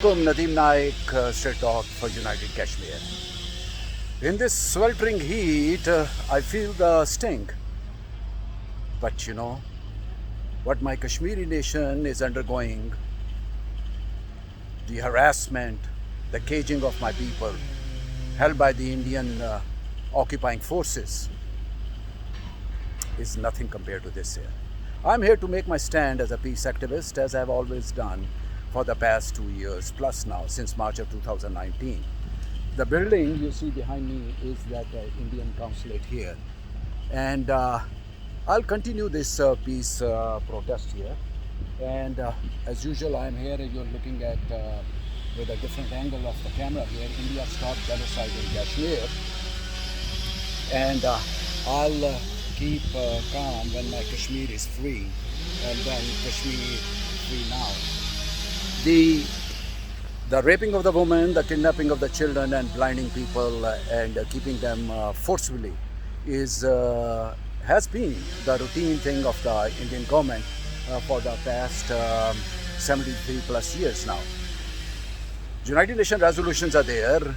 Nadeem Naik, State Dog for United Kashmir. In this sweltering heat, I feel the sting. But you know what my Kashmiri nation is undergoing, the harassment, the caging of my people, held by the Indian occupying forces, is nothing compared to this here. I'm here to make my stand as a peace activist, as I've always done for the past 2 years plus now, since March of 2019. The building you see behind me is that Indian consulate here. And I'll continue this peace protest here. And as usual, I'm here, you're looking at with a different angle of the camera here, India stopped genocide in Kashmir. And I'll keep calm when my Kashmir is free, and then Kashmir free now. The raping of the women, the kidnapping of the children, and blinding people and keeping them forcefully has been the routine thing of the Indian government for the past 73 plus years now. United Nations resolutions are there,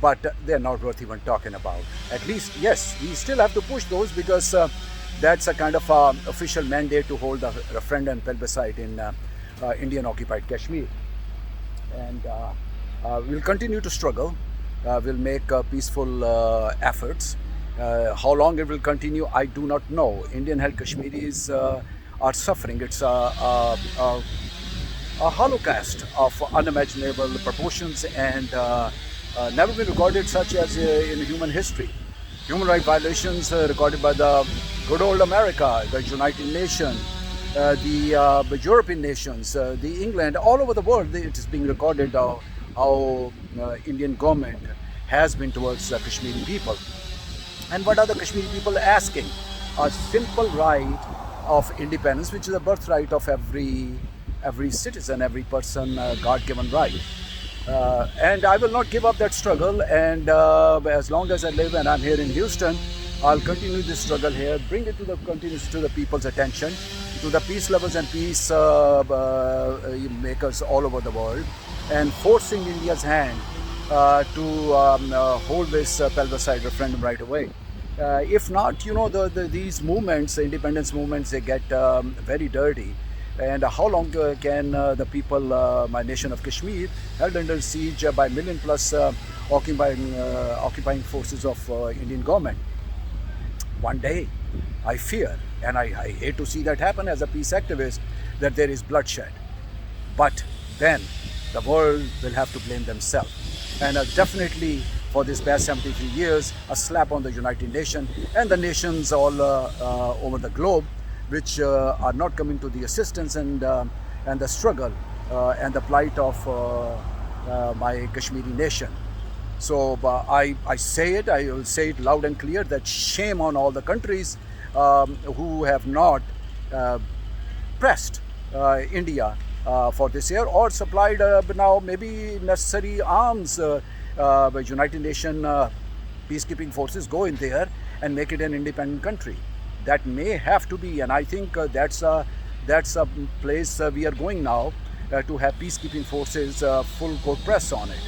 but they're not worth even talking about. At least, yes, we still have to push those because that's a kind of official mandate to hold a referendum plebiscite in Indian occupied Kashmir. And we'll continue to struggle. We'll make peaceful efforts. How long it will continue, I do not know. Indian held Kashmiris are suffering. It's a holocaust of unimaginable proportions and never been recorded such as in human history. Human rights violations recorded by the good old America, the United Nations, the European nations, the England, all over the world. It is being recorded how Indian government has been towards the Kashmiri people. And what are the Kashmiri people asking? A simple right of independence, which is a birthright of every citizen, every person, God-given right. And I will not give up that struggle, and as long as I live and I'm here in Houston, I'll continue this struggle here, bring it to the people's attention, to the peace lovers and peace makers all over the world, and forcing India's hand to hold this plebiscite referendum right away. If not, you know, these movements, the independence movements, they get very dirty. And how long can the people, my nation of Kashmir, held under siege by million plus occupying forces of Indian government? One day, I fear, and I hate to see that happen as a peace activist, that there is bloodshed. But then the world will have to blame themselves. And definitely for this past 73 years, a slap on the United Nations and the nations all over the globe, which are not coming to the assistance and the struggle and the plight of my Kashmiri nation. So I say it, I will say it loud and clear, that shame on all the countries who have not pressed India for this year, or supplied now maybe necessary arms. United Nations peacekeeping forces go in there and make it an independent country. That may have to be, and I think that's a place we are going now to have peacekeeping forces full court press on it.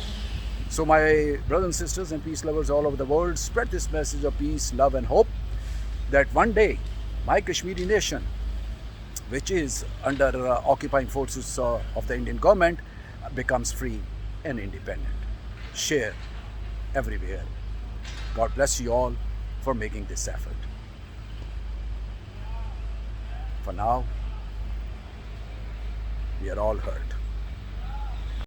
So my brothers and sisters and peace lovers all over the world, spread this message of peace, love and hope, that one day my Kashmiri nation, which is under occupying forces of the Indian government, becomes free and independent. Share everywhere. God bless you all for making this effort. For now, we are all hurt.